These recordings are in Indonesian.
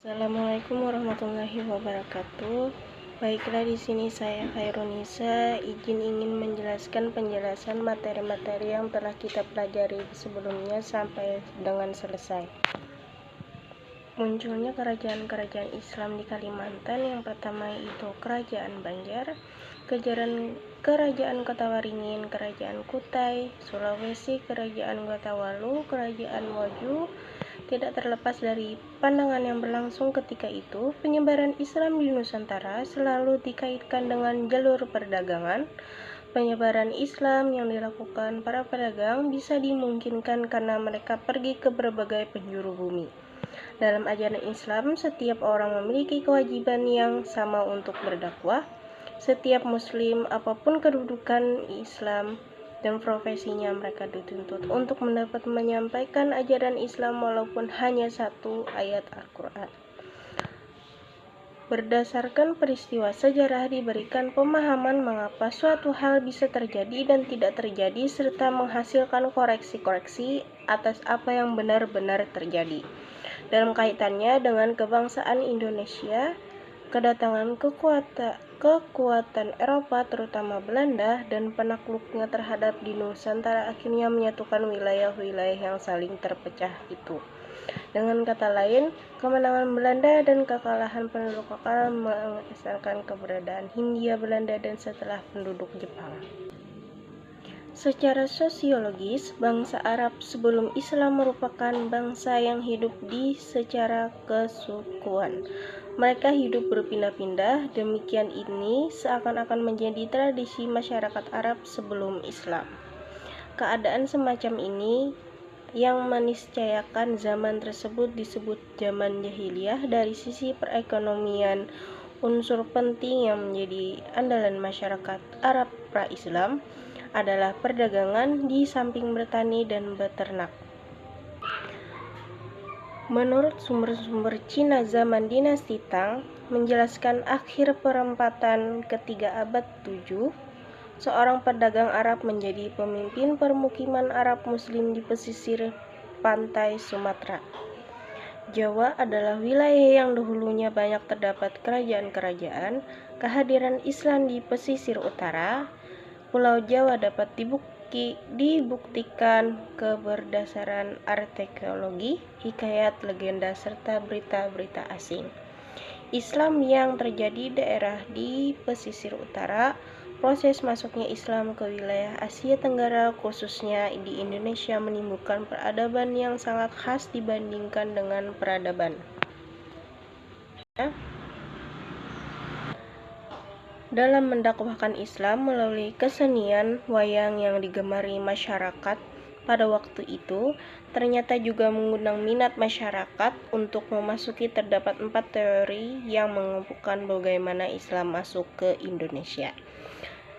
Assalamualaikum warahmatullahi wabarakatuh. Baiklah, di sini saya Khairunisa ingin menjelaskan penjelasan materi-materi yang telah kita pelajari sebelumnya sampai dengan selesai. Munculnya kerajaan-kerajaan Islam di Kalimantan. Yang pertama itu Kerajaan Banjar, Kerajaan Kota Waringin, Kerajaan Kutai, Sulawesi, Kerajaan Gatawalu, Kerajaan Waju. Tidak terlepas dari pandangan yang berlangsung ketika itu, penyebaran Islam di Nusantara selalu dikaitkan dengan jalur perdagangan. Penyebaran Islam yang dilakukan para pedagang bisa dimungkinkan karena mereka pergi ke berbagai penjuru bumi. Dalam ajaran Islam, setiap orang memiliki kewajiban yang sama untuk berdakwah. Setiap muslim, apapun kedudukan Islam dan profesinya, mereka dituntut untuk mendapat menyampaikan ajaran Islam walaupun hanya satu ayat Al-Quran. Berdasarkan peristiwa sejarah diberikan pemahaman mengapa suatu hal bisa terjadi dan tidak terjadi serta menghasilkan koreksi-koreksi atas apa yang benar-benar terjadi. Dalam kaitannya dengan kebangsaan Indonesia, kedatangan kekuatan Eropa terutama Belanda dan penakluknya terhadap di Nusantara akhirnya menyatukan wilayah-wilayah yang saling terpecah itu. Dengan kata lain, kemenangan Belanda dan kekalahan penduduk lokal mengesankan keberadaan Hindia Belanda dan setelah penduduk Jepang. Secara sosiologis, bangsa Arab sebelum Islam merupakan bangsa yang hidup secara kesukuan. Mereka hidup berpindah-pindah, demikian ini seakan-akan menjadi tradisi masyarakat Arab sebelum Islam. Keadaan semacam ini yang meniscayakan zaman tersebut disebut zaman jahiliyah. Dari sisi perekonomian, unsur penting yang menjadi andalan masyarakat Arab pra-Islam adalah perdagangan di samping bertani dan beternak. Menurut sumber-sumber Cina zaman dinasti Tang menjelaskan akhir perempatan ketiga abad 7, seorang pedagang Arab menjadi pemimpin permukiman Arab Muslim di pesisir pantai Sumatera. Jawa adalah wilayah yang dahulunya banyak terdapat kerajaan-kerajaan. Kehadiran Islam di pesisir utara Pulau Jawa dapat dibuktikan berdasarkan arkeologi, hikayat, legenda, serta berita-berita asing. Islam yang terjadi daerah di pesisir utara. Proses masuknya Islam ke wilayah Asia Tenggara, khususnya di Indonesia, menimbulkan peradaban yang sangat khas dibandingkan dengan peradaban dalam mendakwahkan Islam melalui kesenian wayang yang digemari masyarakat pada waktu itu, ternyata juga mengundang minat masyarakat untuk memasuki. Terdapat 4 teori yang mengemukakan bagaimana Islam masuk ke Indonesia,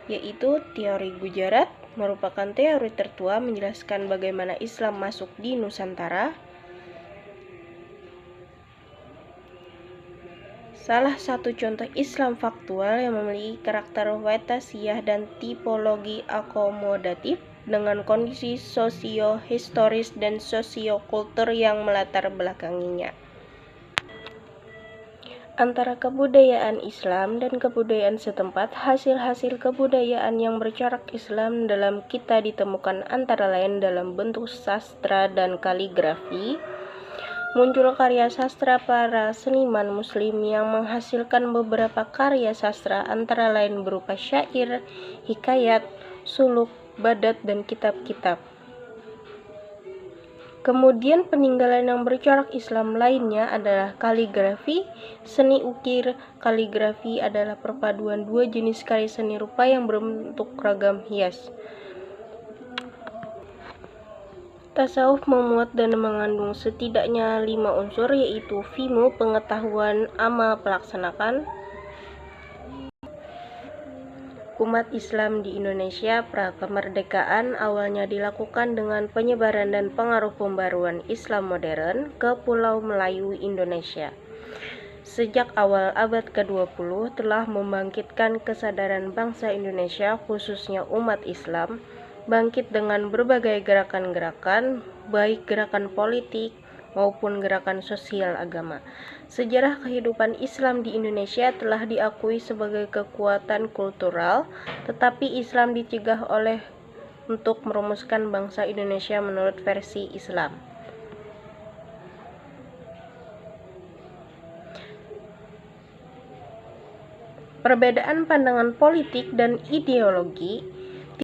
yaitu teori Gujarat, merupakan teori tertua menjelaskan bagaimana Islam masuk di Nusantara. Salah satu contoh Islam faktual yang memiliki karakter wetasiah dan tipologi akomodatif dengan kondisi sosio-historis dan sosio-kultur yang melatar belakanginya. Antara kebudayaan Islam dan kebudayaan setempat, hasil-hasil kebudayaan yang bercorak Islam dalam kita ditemukan antara lain dalam bentuk sastra dan kaligrafi. Muncul karya sastra para seniman muslim yang menghasilkan beberapa karya sastra antara lain berupa syair, hikayat, suluk, badat, dan kitab-kitab. Kemudian peninggalan yang bercorak Islam lainnya adalah kaligrafi, seni ukir. Kaligrafi adalah perpaduan dua jenis karya seni rupa yang berbentuk ragam hias. Tasawuf memuat dan mengandung setidaknya 5 unsur, yaitu fimu, pengetahuan, amal, pelaksanakan. Umat Islam di Indonesia pra-kemerdekaan awalnya dilakukan dengan penyebaran dan pengaruh pembaruan Islam modern ke Pulau Melayu Indonesia. Sejak awal abad ke-20 telah membangkitkan kesadaran bangsa Indonesia, khususnya umat Islam, bangkit dengan berbagai gerakan-gerakan, baik gerakan politik maupun gerakan sosial agama. Sejarah kehidupan Islam di Indonesia telah diakui sebagai kekuatan kultural, tetapi Islam dicegah untuk merumuskan bangsa Indonesia menurut versi Islam. Perbedaan pandangan politik dan ideologi